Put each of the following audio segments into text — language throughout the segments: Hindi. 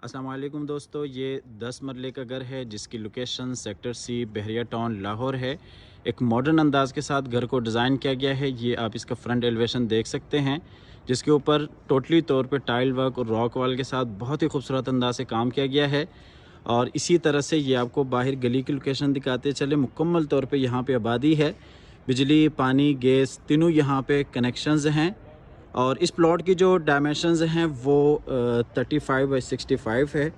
अस्सलाम वालेकुम दोस्तों, ये 10 मरले का घर है जिसकी लोकेशन सेक्टर सी बहरिया टाउन लाहौर है। एक मॉडर्न अंदाज के साथ घर को डिज़ाइन किया गया है। ये आप इसका फ्रंट एलिवेशन देख सकते हैं जिसके ऊपर टोटली तौर पे टाइल वर्क और रॉक वॉल के साथ बहुत ही खूबसूरत अंदाज से काम किया गया है। और इसी तरह से ये आपको बाहर गली की लोकेशन दिखाते चले। मुकम्मल तौर पर यहाँ पर आबादी है, बिजली, पानी, गैस तीनों यहाँ पर कनेक्शंस हैं। और इस प्लॉट की जो डायमेंशंस हैं वो 35 बाई 65 है।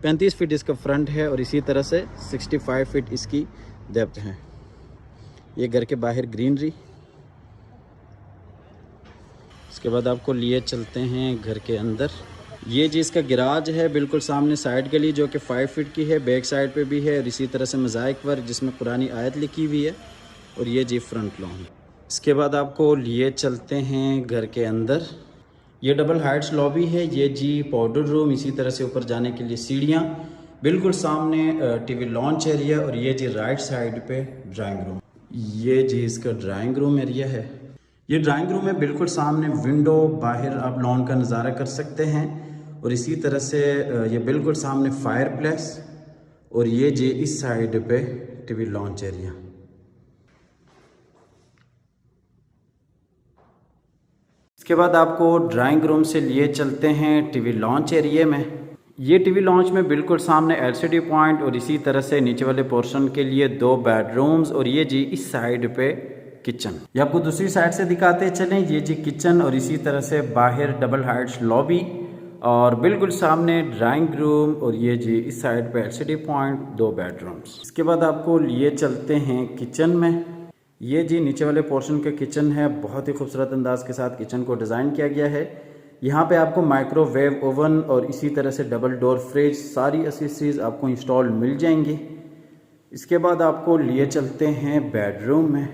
35 फीट इसका फ्रंट है और इसी तरह से 65 फीट इसकी डेप्थ है। ये घर के बाहर ग्रीनरी। इसके बाद आपको लिए चलते हैं घर के अंदर। ये जी इसका गिराज है, बिल्कुल सामने साइड गली जो कि 5 फीट की है, बैक साइड पे भी है। और इसी तरह से मोज़ाइक वर्क जिसमें पुरानी आयत लिखी हुई है। और ये जी फ्रंट लॉन। इसके बाद आपको लिए चलते हैं घर के अंदर। ये डबल हाइट्स लॉबी है। ये जी पाउडर रूम, इसी तरह से ऊपर जाने के लिए सीढ़ियाँ। बिल्कुल सामने टीवी लॉन्च एरिया। और ये जी राइट साइड पे ड्राइंग रूम। ये जी इसका ड्राइंग रूम एरिया है। ये ड्राइंग रूम है, बिल्कुल सामने विंडो, बाहर आप लॉन का नज़ारा कर सकते हैं। और इसी तरह से ये बिल्कुल सामने फायर प्लेस। और ये जी इस साइड पे टीवी लॉन्च एरिया। इसके बाद आपको ड्राइंग रूम से लिए चलते हैं टीवी लॉन्च एरिया में। ये टीवी लॉन्च में बिल्कुल सामने एलसीडी पॉइंट और इसी तरह से नीचे वाले पोर्शन के लिए 2 बेडरूम्स। और ये जी इस साइड पे किचन। ये आपको दूसरी साइड से दिखाते चलें। ये जी किचन और इसी तरह से बाहर डबल हाइट्स लॉबी और बिल्कुल सामने ड्राइंग रूम। और ये जी इस साइड पे एलसीडी पॉइंट, 2 बेडरूम्स। इसके बाद आपको लिए चलते हैं किचन में। ये जी नीचे वाले पोर्शन का किचन है। बहुत ही खूबसूरत अंदाज के साथ किचन को डिज़ाइन किया गया है। यहाँ पे आपको माइक्रोवेव ओवन और इसी तरह से डबल डोर फ्रिज, सारी एसेसरीज आपको इंस्टॉल मिल जाएंगी। इसके बाद आपको लिए चलते हैं बेडरूम में।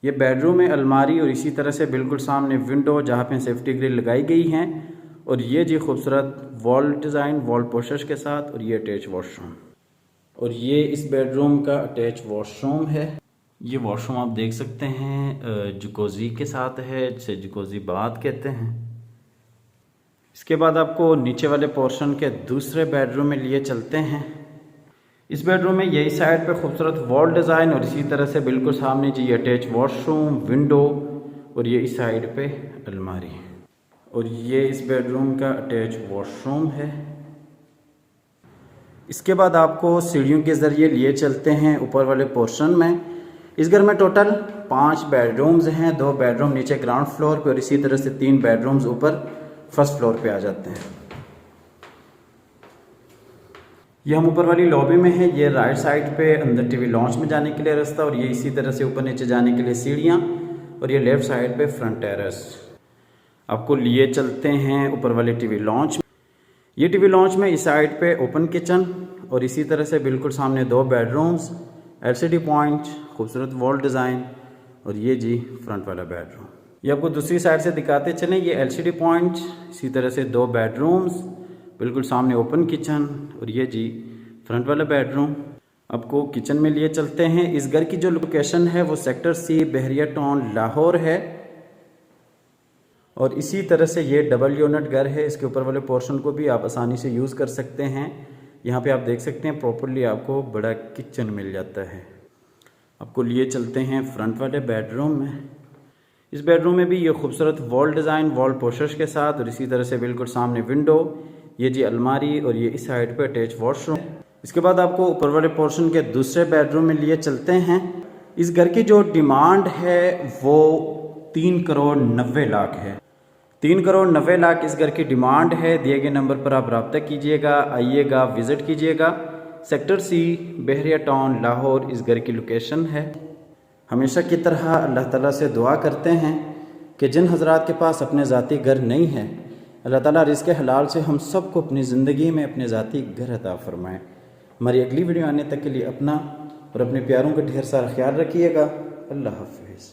ये बेडरूम में अलमारी और इसी तरह से बिल्कुल सामने विंडो जहाँ पे सेफ्टी ग्रिल लगाई गई हैं। और ये जी खूबसूरत वॉल डिज़ाइन, वॉल पोशर्स के साथ। और ये अटैच वॉशरूम। और ये इस बेडरूम का अटैच वॉशरूम है। ये वॉशरूम आप देख सकते हैं जकूज़ी के साथ है, जिसे जकूज़ी बाथ कहते हैं। इसके बाद आपको नीचे वाले पोर्शन के दूसरे बेडरूम में लिए चलते हैं। इस बेडरूम में यही साइड पे खूबसूरत वॉल डिज़ाइन और इसी तरह से बिल्कुल सामने जी अटैच वॉशरूम, विंडो। और ये इस साइड पे अलमारी। और ये इस बेडरूम का अटैच वॉशरूम है। इसके बाद आपको सीढ़ियों के ज़रिए लिए चलते हैं ऊपर वाले पोर्शन में। इस घर में टोटल 5 बेडरूम्स हैं। 2 बेडरूम नीचे ग्राउंड फ्लोर पे और इसी तरह से 3 बेडरूम्स ऊपर फर्स्ट फ्लोर पे आ जाते हैं। ये हम ऊपर वाली लॉबी में है। ये राइट साइड पे अंदर टीवी लॉन्च में जाने के लिए रास्ता। और ये इसी तरह से ऊपर नीचे जाने के लिए सीढ़ियाँ। और ये लेफ्ट साइड पे फ्रंट टेरेस। आपको लिए चलते हैं ऊपर वाले टीवी लॉन्च में। ये टीवी लॉन्च में इस साइड पे ओपन किचन और इसी तरह से बिल्कुल सामने 2 बेडरूम्स, एलसीडी पॉइंट, खूबसूरत वॉल डिज़ाइन। और ये जी फ्रंट वाला बेडरूम। ये आपको दूसरी साइड से दिखाते चलें। ये एलसीडी पॉइंट, इसी तरह से 2 बेडरूम्स, बिल्कुल सामने ओपन किचन। और ये जी फ्रंट वाला बेडरूम। आपको किचन में लिए चलते हैं। इस घर की जो लोकेशन है वो सेक्टर सी बहरिया टाउन लाहौर है। और इसी तरह से ये डबल यूनिट घर है। इसके ऊपर वाले पोर्शन को भी आप आसानी से यूज़ कर सकते हैं। यहाँ पे आप देख सकते हैं प्रॉपरली आपको बड़ा किचन मिल जाता है। आपको लिए चलते हैं फ्रंट वाले बेडरूम में। इस बेडरूम में भी ये खूबसूरत वॉल डिज़ाइन, वॉल पोशर्स के साथ। और इसी तरह से बिल्कुल सामने विंडो, ये जी अलमारी। और ये इस साइड पे अटैच वॉशरूम। इसके बाद आपको ऊपर वाले पोर्शन के दूसरे बेडरूम में लिए चलते हैं। इस घर की जो डिमांड है वो 3 करोड़ 90 लाख है। 3 करोड़ 90 लाख इस घर की डिमांड है। दिए गए नंबर पर आप रब्ता कीजिएगा, आइएगा, विज़िट कीजिएगा। सेक्टर सी बहरिया टाउन लाहौर इस घर की लोकेशन है। हमेशा की तरह अल्लाह ताला से दुआ करते हैं कि जिन हज़रात के पास अपने ज़ाती घर नहीं है, अल्लाह ताला रिज़्क़ हलाल से हम सब को अपनी ज़िंदगी में अपने ज़ाती घर अता फ़रमाएँ। हमारी अगली वीडियो आने तक के लिए अपना और अपने प्यारों का ढेर सारा ख्याल रखिएगा। अल्लाह हाफ़िज़।